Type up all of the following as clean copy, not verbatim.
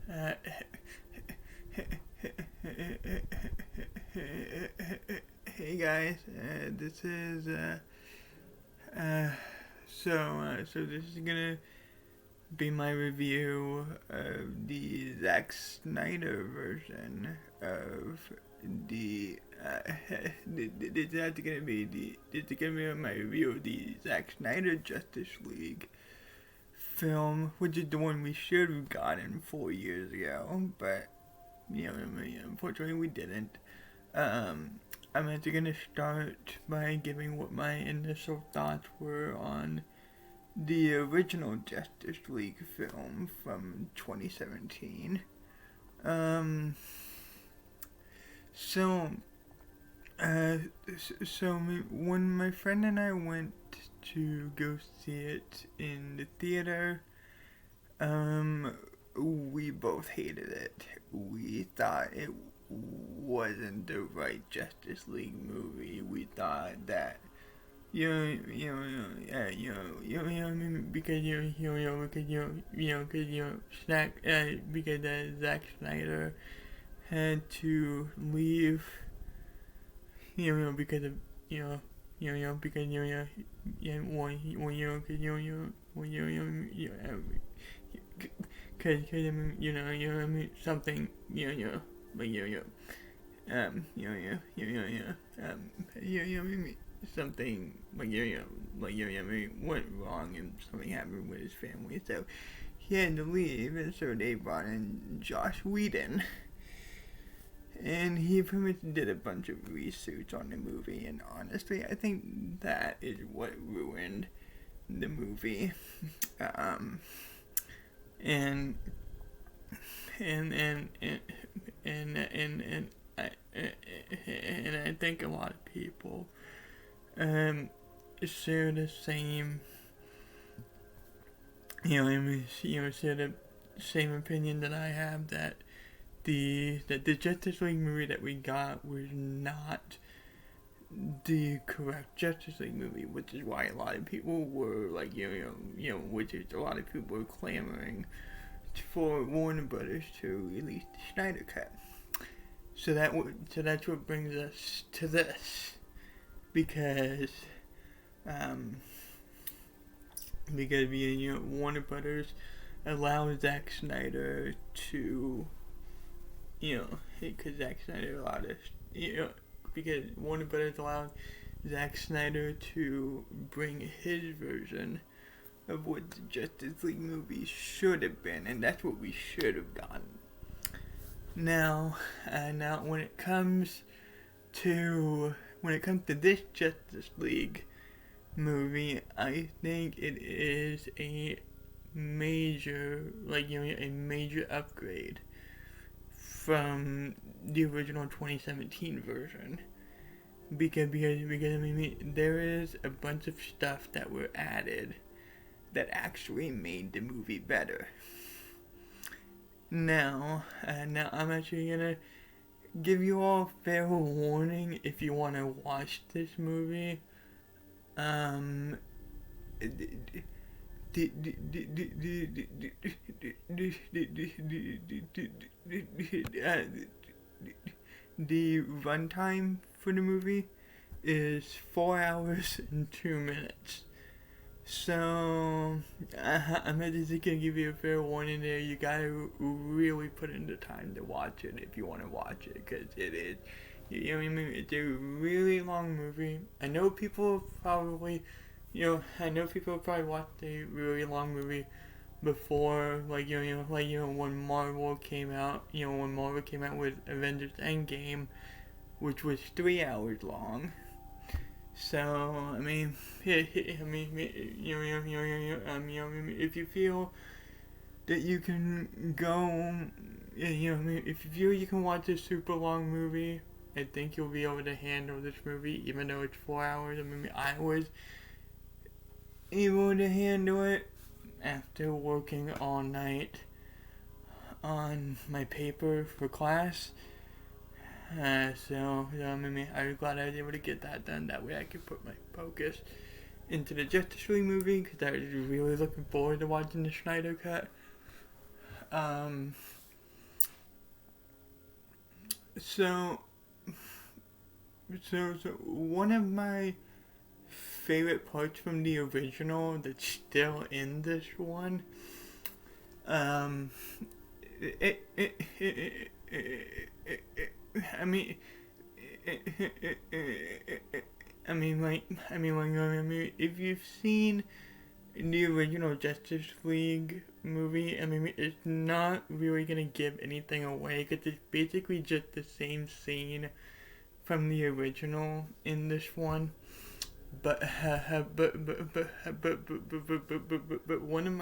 Uh, hey guys, this is uh, so this is gonna be my review of the Zack Snyder version of the this is gonna be my review of the Zack Snyder Justice League film, which is the one we should have gotten 4 years ago, but unfortunately we didn't. I'm actually gonna start by giving what my initial thoughts were on the original Justice League film from 2017. Um, so, uh, so when my friend and I went to go see it in the theater, we both hated it. We thought it wasn't the right Justice League movie. We thought that I mean, because Zack Snyder had to leave, because of because because I mean something like something I mean went wrong and something happened with his family, so he had to leave, and so they brought in Josh Whedon. And he pretty much did a bunch of research on the movie, and honestly, I think that is what ruined the movie. Um, and and and and and I think a lot of people share the same share the same opinion that I have, that the Justice League movie that we got was not the correct Justice League movie, which is why a lot of people were like, which is a lot of people were clamoring for Warner Brothers to release the Snyder Cut. So that's what brings us to this, because Warner Brothers allowed Zack Snyder to because Zack Snyder allowed us, because Warner Brothers allowed Zack Snyder to bring his version of what the Justice League movie should have been, and that's what we should have gotten. Now when it comes to this Justice League movie, I think it is a major upgrade from the original 2017 version, because I mean there is a bunch of stuff that were added that actually made the movie better. Now I'm actually gonna give you all fair warning if you want to watch this movie. The runtime for the movie is 4 hours and 2 minutes. So, I'm just gonna give you a fair warning there. You gotta really put in the time to watch it if you want to watch it, because it is, it's a really long movie. I know people probably watched a really long movie before, when Marvel came out, with Avengers Endgame, which was 3 hours long. So I mean, if you feel that you can go, if you feel you can watch a super long movie, I think you'll be able to handle this movie, even though it's 4 hours. I mean, I was able to handle it after working all night on my paper for class. I was glad I was able to get that done. That way I could put my focus into the Justice League movie, because I was really looking forward to watching the Snyder Cut. So, so one of my favorite parts from the original that's still in this one, um, I mean, if you've seen the original Justice League movie, it's not really gonna give anything away because it's basically just the same scene from the original in this one. But one of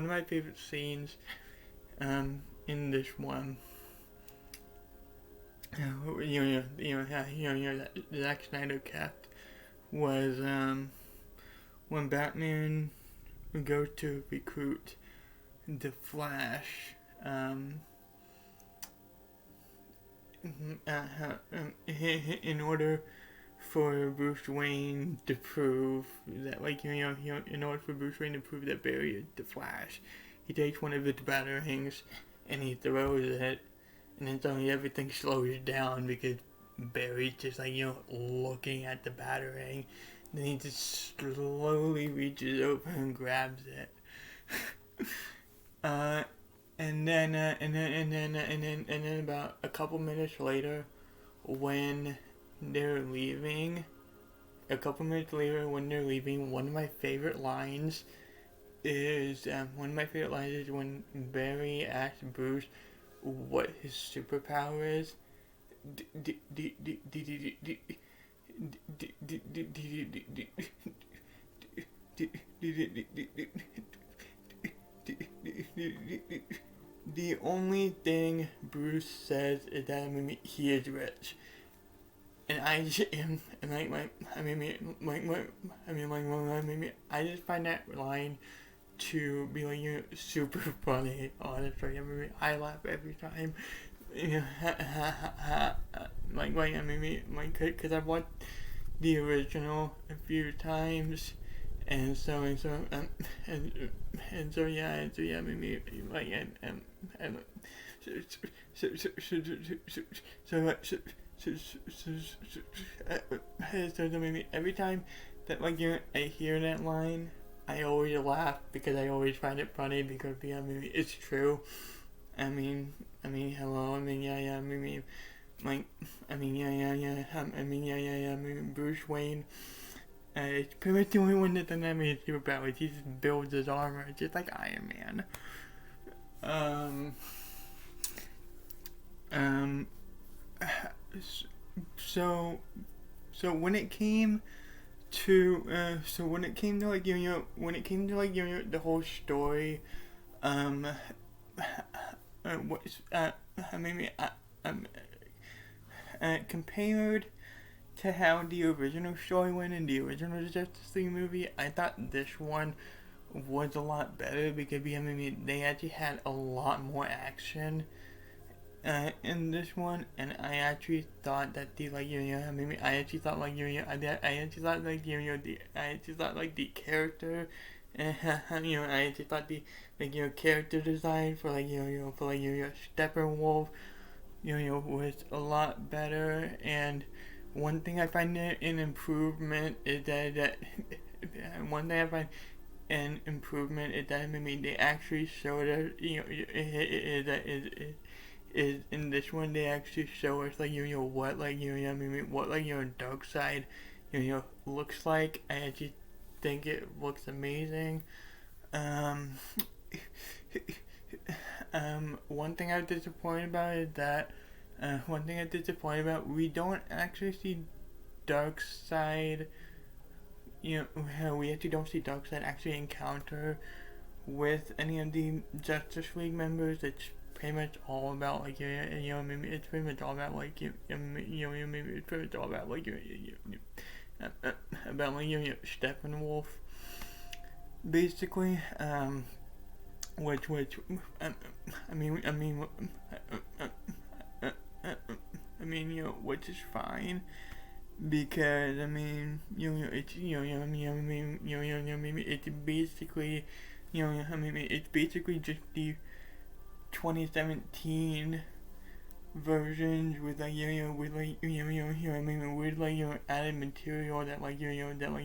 my favorite scenes in this one, that Zack Snyder kept, was when Batman goes to recruit the Flash. In order for Bruce Wayne to prove that, in order for Bruce Wayne to prove that Barry is the Flash, he takes one of his batarangs and he throws it, and then suddenly everything slows down because Barry's just looking at the batarang. Then he just slowly reaches over and grabs it. And then about a couple minutes later, when they're leaving, one of my favorite lines is when Barry asks Bruce what his superpower is. The only thing Bruce says is that he is rich, and I just I just find that line to be super funny. Honestly, I laugh every time. Because I've watched the original a few times. And so every time that I hear that line, I always laugh because I always find it funny because it's true. Hello. Bruce Wayne. It's pretty much the only one that doesn't have any superpowers. He just builds his armor, just like Iron Man. So when it came to the whole story, compared to how the original story went in the original Justice League movie, I thought this one was a lot better because they actually had a lot more action in this one, and I actually thought that the the character, I actually thought the character design for Steppenwolf, was a lot better. And one thing I find an improvement is that they actually showed us, is in this one they actually show us what dark side looks like. I actually think it looks amazing. One thing I was disappointed about is that we don't actually see Darkseid. We actually don't see Darkseid actually encounter with any of the Justice League members. It's pretty much all about it's pretty much all about Steppenwolf, basically. Which which is fine because it's basically it's basically just 2017 versions with like with like I mean with like added material that like that like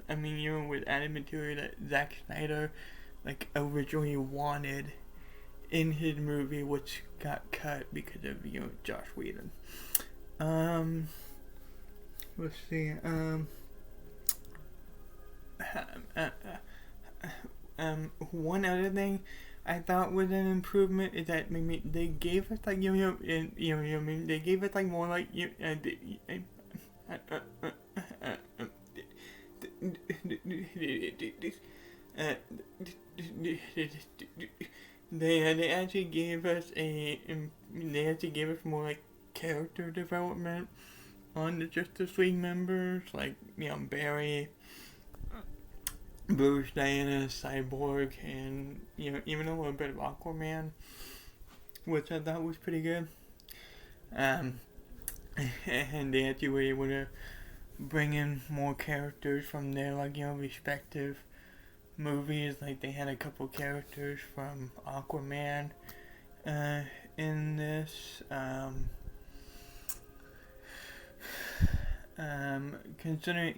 I mean with added material that Zack Snyder like originally wanted in his movie, which got cut because of Josh Whedon. Let's see. One other thing I thought was an improvement is that maybe they gave us like they gave us like more like they actually gave us more like character development on the Justice League members, like Barry, Bruce, Diana, Cyborg, and even a little bit of Aquaman, which I thought was pretty good. And they actually were able to bring in more characters from their like respective movies. Like they had a couple characters from Aquaman in this. Considering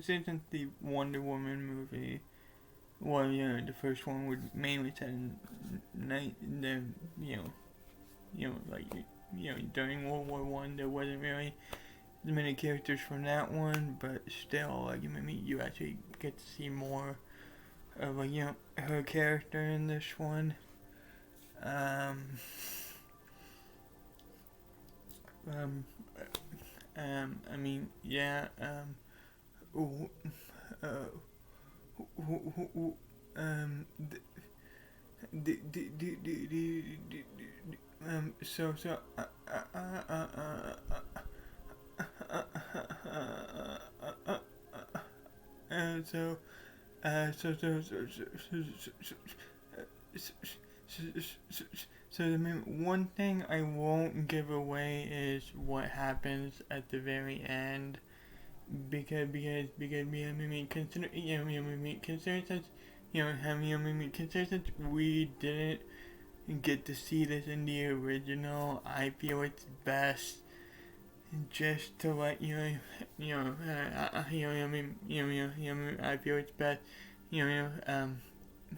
since the Wonder Woman movie, well, the first one would mainly set in during World War One, there wasn't really as many characters from that one, but still, like, you actually get to see more of her character in this one. I mean, yeah, so, so I mean, one thing I won't give away is what happens at the very end, because consider since we didn't get to see this in the original, I feel it's best just to let I feel it's best,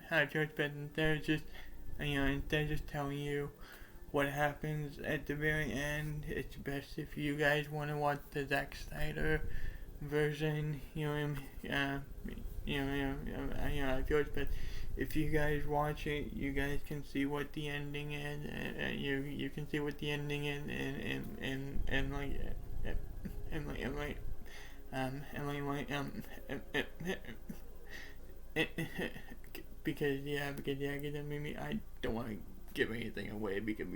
I feel it's best instead of just telling you what happens at the very end. It's best if you guys want to watch the Zack Snyder version. I feel it's best if you guys watch it. You guys can see what the ending is. You can see what the ending is, because I don't want to give anything away, because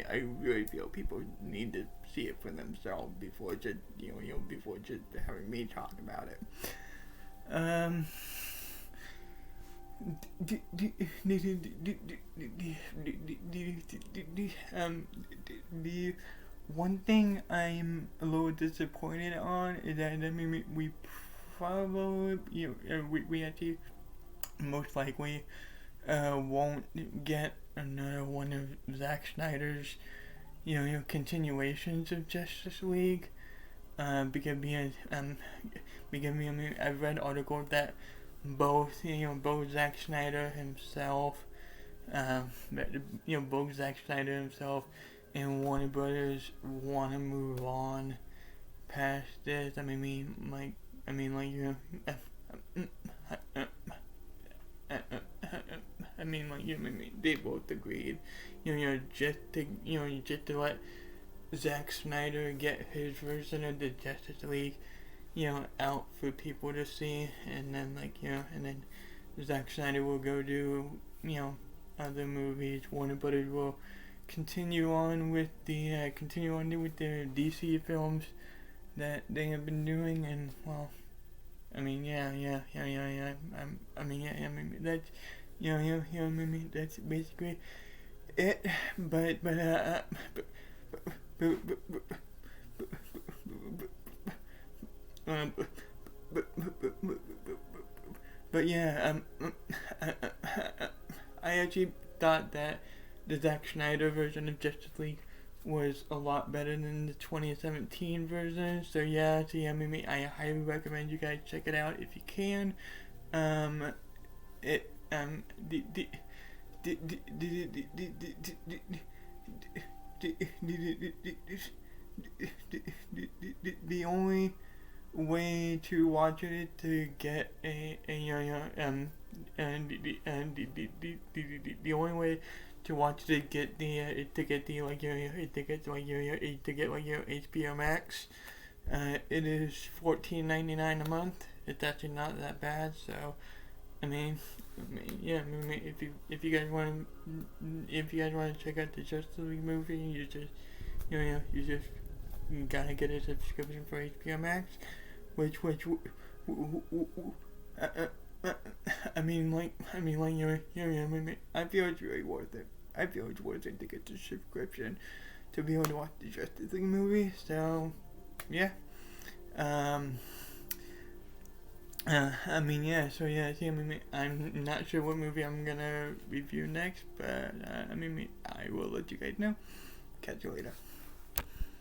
I really feel people need to see it for themselves before just before just having me talk about it. The one thing I'm a little disappointed on is that we probably we actually most likely won't get another one of Zack Snyder's continuations of Justice League, because I've read articles that both Zack Snyder himself both Zack Snyder himself and Warner Brothers want to move on past this. They both agreed, just to let Zack Snyder get his version of the Justice League, out for people to see, and then and then Zack Snyder will go do, other movies. Warner Brothers will continue on with their DC films that they have been doing, and well, that's basically it. But yeah, actually thought that the Zack Snyder version of Justice League was a lot better than the 2017 version. So yeah, I highly recommend you guys check it out if you can. It the only way to watch it is to get the only way to watch it to get the HBO Max. It is $14.99 a month. It's actually not that bad. So, if you guys want to check out the Justice League movie, you gotta get a subscription for HBO Max, which I feel it's really worth it. I feel it's worth it to get the subscription to be able to watch the Justice League movie. So, yeah. I'm not sure what movie I'm gonna review next, but I will let you guys know. Catch you later.